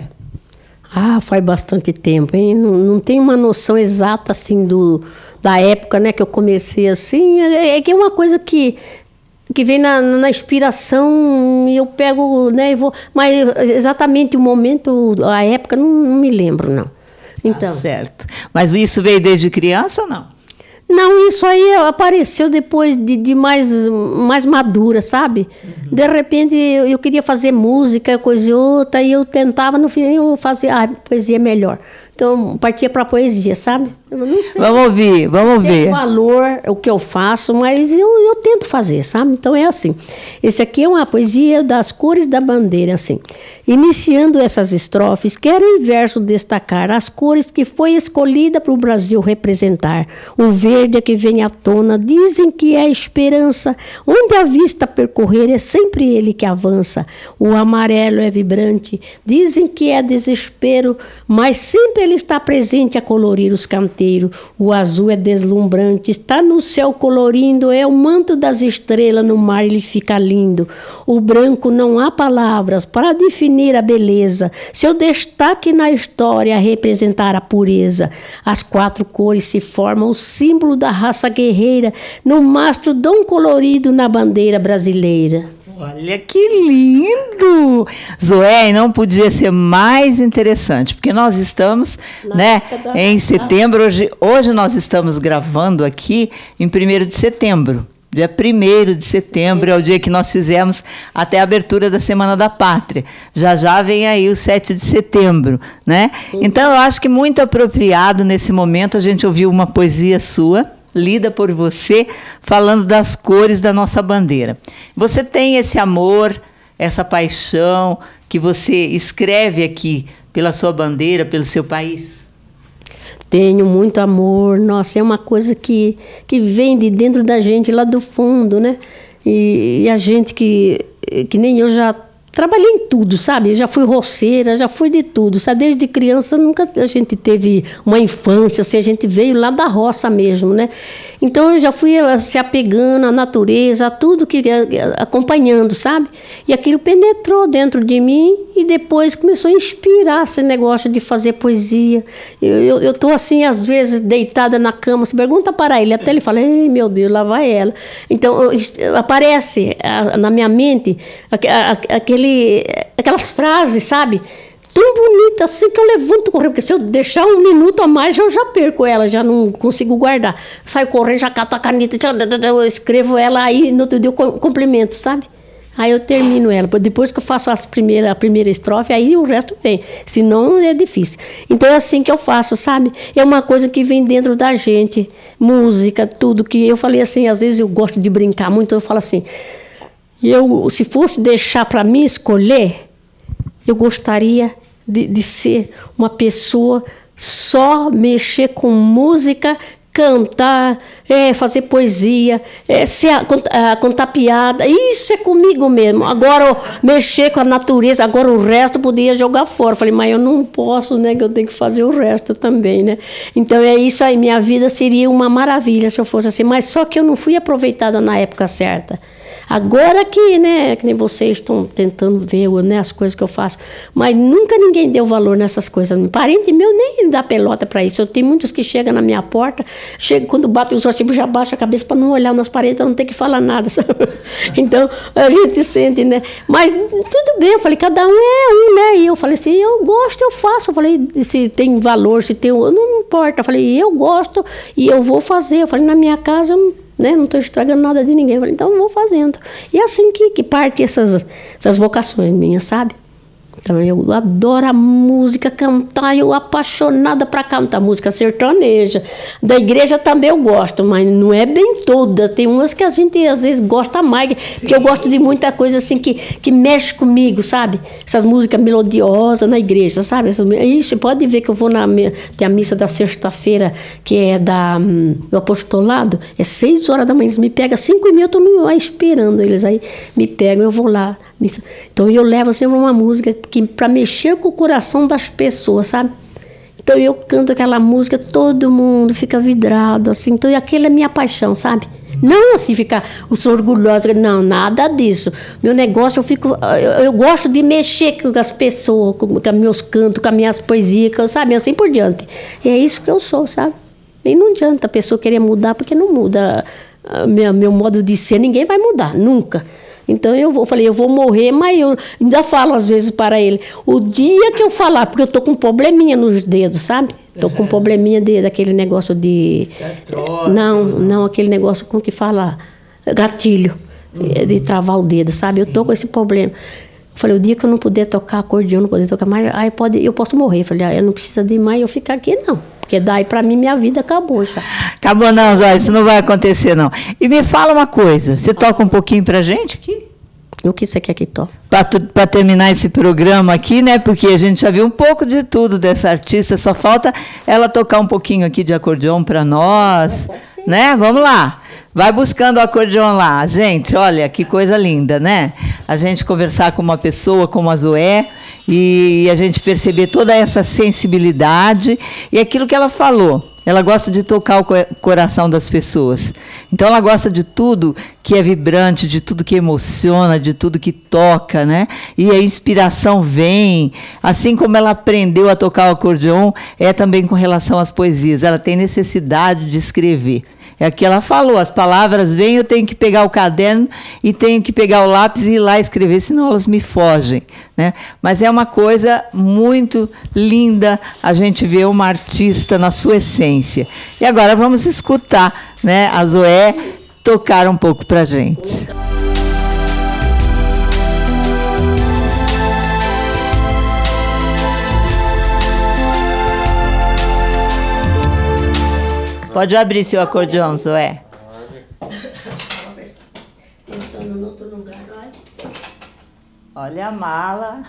Ah, faz bastante tempo, hein? Não tenho uma noção exata, assim, da época, né, que eu comecei, assim. É que é uma coisa que vem na inspiração e eu pego, né, e vou... Mas exatamente o momento, a época, não me lembro, não. Então, certo. Mas isso veio desde criança ou não? Não, isso aí apareceu depois de mais madura, sabe? Uhum. De repente eu queria fazer música, coisa e outra, e eu tentava, no fim eu fazia, poesia é melhor. Então partia para poesia, sabe? Eu não sei. Vamos ouvir. Tem valor o que eu faço, mas eu tento fazer, sabe? Então é assim. Esse aqui é uma poesia das cores da bandeira, assim. Iniciando essas estrofes, quero em verso destacar as cores que foi escolhida para o Brasil representar. O verde é que vem à tona, dizem que é esperança. Onde a vista percorrer é sempre ele que avança. O amarelo é vibrante, dizem que é desespero, mas sempre ele está presente a colorir os canteiros. O azul é deslumbrante, está no céu colorindo, é o manto das estrelas, no mar ele fica lindo. O branco não há palavras para definir a beleza, seu destaque na história é representar a pureza. As quatro cores se formam o símbolo da raça guerreira, no mastro tão colorido na bandeira brasileira. Olha que lindo! Zoé, não podia ser mais interessante, porque nós estamos, né, em setembro. Hoje nós estamos gravando aqui em 1º de setembro. Dia 1º de setembro é o dia que nós fizemos até a abertura da Semana da Pátria. Já vem aí o 7 de setembro, né? Então, eu acho que muito apropriado nesse momento a gente ouvir uma poesia sua, lida por você, falando das cores da nossa bandeira. Você tem esse amor, essa paixão que você escreve aqui pela sua bandeira, pelo seu país? Tenho muito amor, nossa, é uma coisa que vem de dentro da gente, lá do fundo, né? E a gente que nem eu já trabalhei em tudo, sabe? Já fui roceira, já fui de tudo, sabe? Desde criança nunca a gente teve uma infância, assim, a gente veio lá da roça mesmo, né? Então eu já fui se apegando à natureza, a tudo que acompanhando, sabe? E aquilo penetrou dentro de mim e depois começou a inspirar esse negócio de fazer poesia. Eu tô assim, às vezes, deitada na cama, se pergunta para ele, até ele fala, ei, meu Deus, lá vai ela. Então, aparece na minha mente aquelas frases, sabe? Tão bonita assim que eu levanto correndo, porque se eu deixar um minuto a mais, eu já perco ela, já não consigo guardar. Saio correndo, já cato a caneta, eu escrevo ela, aí no outro dia eu complemento, sabe? Aí eu termino ela. Depois que eu faço a primeira estrofe, aí o resto vem. Senão é difícil. Então é assim que eu faço, sabe? É uma coisa que vem dentro da gente. Música, tudo. Que eu falei assim, às vezes eu gosto de brincar muito, eu falo assim, se fosse deixar para mim escolher, eu gostaria de ser uma pessoa só mexer com música, cantar, fazer poesia, contar piada, isso é comigo mesmo. Agora, mexer com a natureza, agora o resto eu podia jogar fora. Falei, mas eu não posso, né, que eu tenho que fazer o resto também, né? Então é isso aí, minha vida seria uma maravilha se eu fosse assim, mas só que eu não fui aproveitada na época certa. Agora que, né, que nem vocês estão tentando ver, né, as coisas que eu faço, mas nunca ninguém deu valor nessas coisas. Parente meu nem dá pelota para isso. Eu tenho muitos que chegam na minha porta, quando batem os olhos, já baixa a cabeça para não olhar nas paredes, para não ter que falar nada, sabe? Então, a gente sente, né? Mas tudo bem, eu falei, cada um é um, né? E eu falei assim, eu gosto, eu faço. Eu falei, se tem valor, se tem... Não importa. Eu falei, eu gosto e eu vou fazer. Eu falei, na minha casa... Né? Não estou estragando nada de ninguém. Eu falei, então eu vou fazendo. E é assim que parte essas vocações minhas, sabe? Então eu adoro a música, cantar, eu apaixonada para cantar música sertaneja. Da igreja também eu gosto, mas não é bem toda. Tem umas que a gente às vezes gosta mais, porque eu gosto de muita coisa assim que mexe comigo, sabe? Essas músicas melodiosas na igreja, sabe? Isso, pode ver que eu vou tem a missa da sexta-feira, que é do apostolado, é 6 horas da manhã, eles me pegam, 5h30 eu estou lá esperando eles, aí me pegam, eu vou lá. Então eu levo sempre uma música para mexer com o coração das pessoas, sabe? Então eu canto aquela música, todo mundo fica vidrado, assim. Então aquilo é minha paixão, sabe? Não assim ficar, eu sou orgulhosa, não, nada disso. Meu negócio, eu gosto de mexer com as pessoas, com meus cantos, com as minhas poesias, sabe? Assim por diante. E é isso que eu sou, sabe? E não adianta a pessoa querer mudar, porque não muda meu modo de ser, ninguém vai mudar, nunca. Então eu falei, eu vou morrer, mas eu ainda falo às vezes para ele, o dia que eu falar, porque eu tô com um probleminha nos dedos, sabe? Tô com um probleminha daquele negócio de... Não, aquele negócio com que fala gatilho, de travar o dedo, sabe? Eu tô com esse problema. Eu falei, o dia que eu não puder tocar acordeão, não poder tocar mais, aí eu posso morrer. Eu falei, eu não preciso de mais eu ficar aqui, não. Porque daí, para mim, minha vida acabou já. Acabou não, Zóia, isso não vai acontecer, não. E me fala uma coisa, você toca um pouquinho pra gente aqui? O que você quer que toque? Para terminar esse programa aqui, né? Porque a gente já viu um pouco de tudo dessa artista, só falta ela tocar um pouquinho aqui de acordeão para nós, né? Vamos lá. Vai buscando o acordeão lá. Gente, olha, que coisa linda, né? A gente conversar com uma pessoa como a Zoé e a gente perceber toda essa sensibilidade e aquilo que ela falou. Ela gosta de tocar o coração das pessoas. Então, ela gosta de tudo que é vibrante, de tudo que emociona, de tudo que toca, né? E a inspiração vem. Assim como ela aprendeu a tocar o acordeão, é também com relação às poesias. Ela tem necessidade de escrever. É o que ela falou, as palavras vêm, eu tenho que pegar o caderno e tenho que pegar o lápis e ir lá escrever, senão elas me fogem, né? Mas é uma coisa muito linda a gente ver uma artista na sua essência. E agora vamos escutar, né, a Zoé tocar um pouco para a gente. Pode abrir seu acordeão, Zoé. Olha a mala.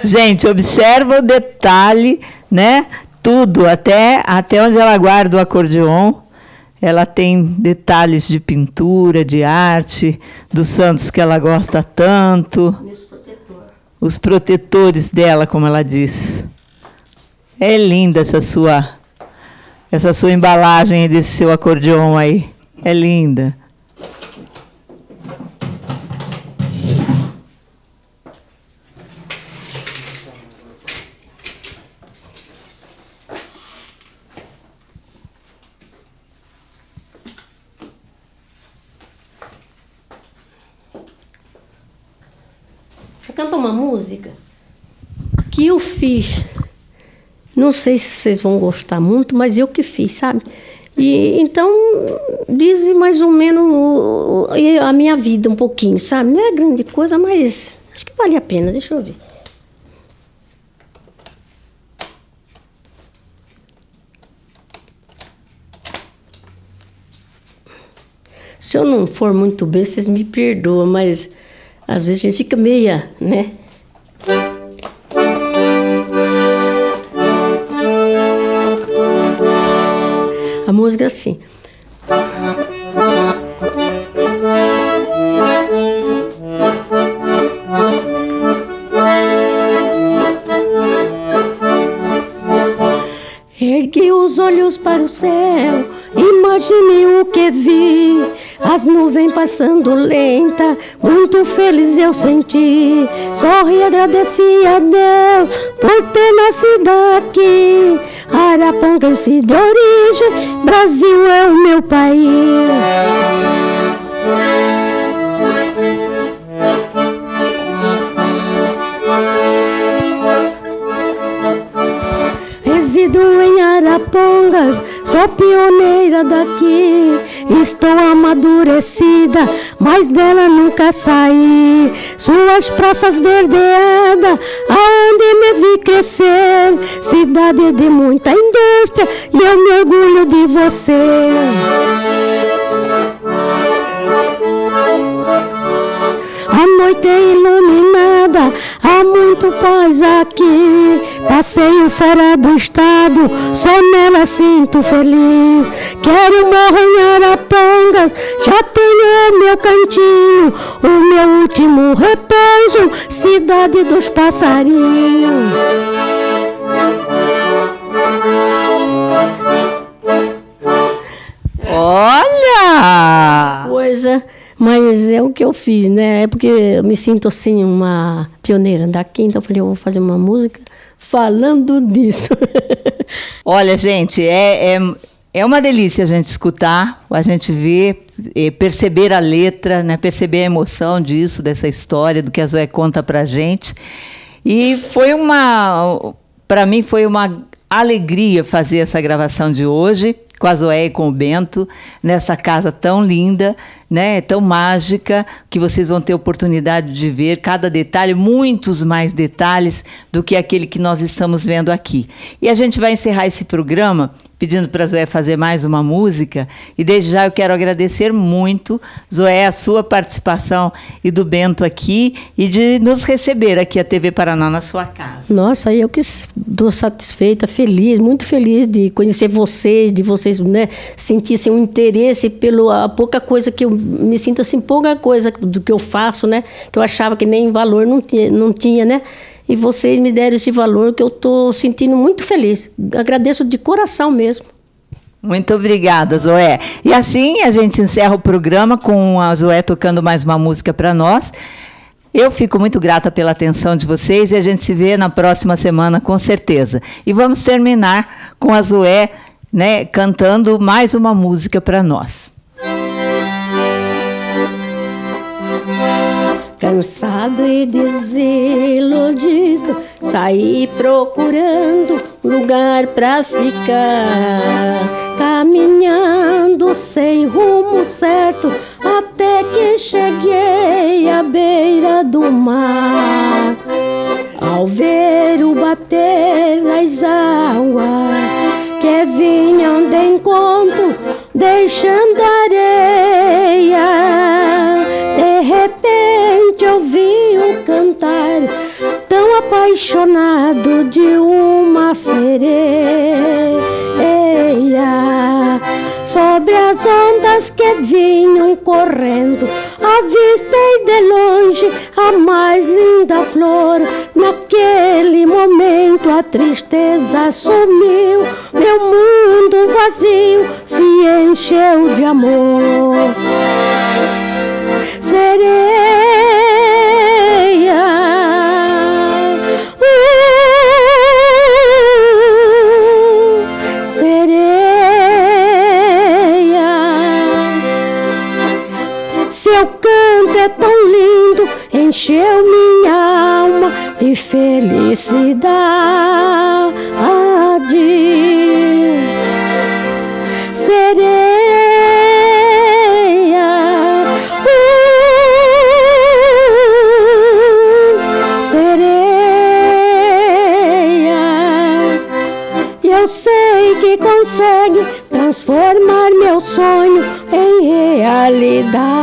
Gente, observa o detalhe, né? Tudo, até onde ela guarda o acordeão. Ela tem detalhes de pintura, de arte, dos santos que ela gosta tanto. os protetores dela, como ela diz. É linda essa sua embalagem desse seu acordeon aí. É linda. Canta uma música que eu fiz. Não sei se vocês vão gostar muito, mas eu que fiz, sabe? E então diz mais ou menos a minha vida um pouquinho, sabe? Não é grande coisa, mas acho que vale a pena. Deixa eu ver. Se eu não for muito bem, vocês me perdoam, mas às vezes a gente fica meia, né? A música é assim. Ergui os olhos para o céu, imaginei o que vi. As nuvens passando lenta, muito feliz eu senti. Sorri e agradeci a Deus por ter nascido aqui. Araponguense de origem, Brasil é o meu país. Resido em Arapongas, sou pioneira daqui. Estou amadurecida, mas dela nunca saí. Suas praças verdeadas, aonde me vi crescer. Cidade de muita indústria e eu me orgulho de você. A noite é iluminada, há muito paz aqui. Passeio fora do estado, só nela sinto feliz. Quero morrer em Arapongas, já tenho meu cantinho. O meu último repouso, cidade dos passarinhos. Olha! Coisa... Mas é o que eu fiz, né? É porque eu me sinto assim uma pioneira daqui, então eu falei, eu vou fazer uma música falando disso. Olha, gente, é uma delícia a gente escutar, a gente ver, perceber a letra, né? Perceber a emoção disso, dessa história, do que a Zoé conta pra gente. E para mim foi uma alegria fazer essa gravação de hoje, com a Zoé e com o Bento, nessa casa tão linda, né, tão mágica, que vocês vão ter oportunidade de ver cada detalhe, muitos mais detalhes do que aquele que nós estamos vendo aqui. E a gente vai encerrar esse programa pedindo para a Zoé fazer mais uma música, e desde já eu quero agradecer muito, Zoé, a sua participação e do Bento aqui, e de nos receber aqui a TV Paraná na sua casa. Nossa, eu que estou satisfeita, feliz, muito feliz de conhecer vocês, de vocês, né, sentissem um interesse pela pouca coisa que eu me sinto assim, pouca coisa do que eu faço, né, que eu achava que nem valor não tinha, né? E vocês me deram esse valor que eu estou sentindo muito feliz. Agradeço de coração mesmo. Muito obrigada, Zoé. E assim a gente encerra o programa com a Zoé tocando mais uma música para nós. Eu fico muito grata pela atenção de vocês e a gente se vê na próxima semana, com certeza. E vamos terminar com a Zoé, né, cantando mais uma música para nós. Cansado e desiludido, saí procurando lugar pra ficar. Caminhando sem rumo certo, até que cheguei à beira do mar. Ao ver o bater das águas que vinham de encontro, deixando areia, de repente ouvi um cantar tão apaixonado de uma sereia. Sobre as ondas que vinham correndo, avistei de longe a mais linda flor. Naquele momento a tristeza sumiu, meu mundo vazio se encheu de amor. Sereia, seu canto é tão lindo, encheu minha alma de felicidade. Sereia, sereia, eu sei que consegue transformar meu sonho em realidade.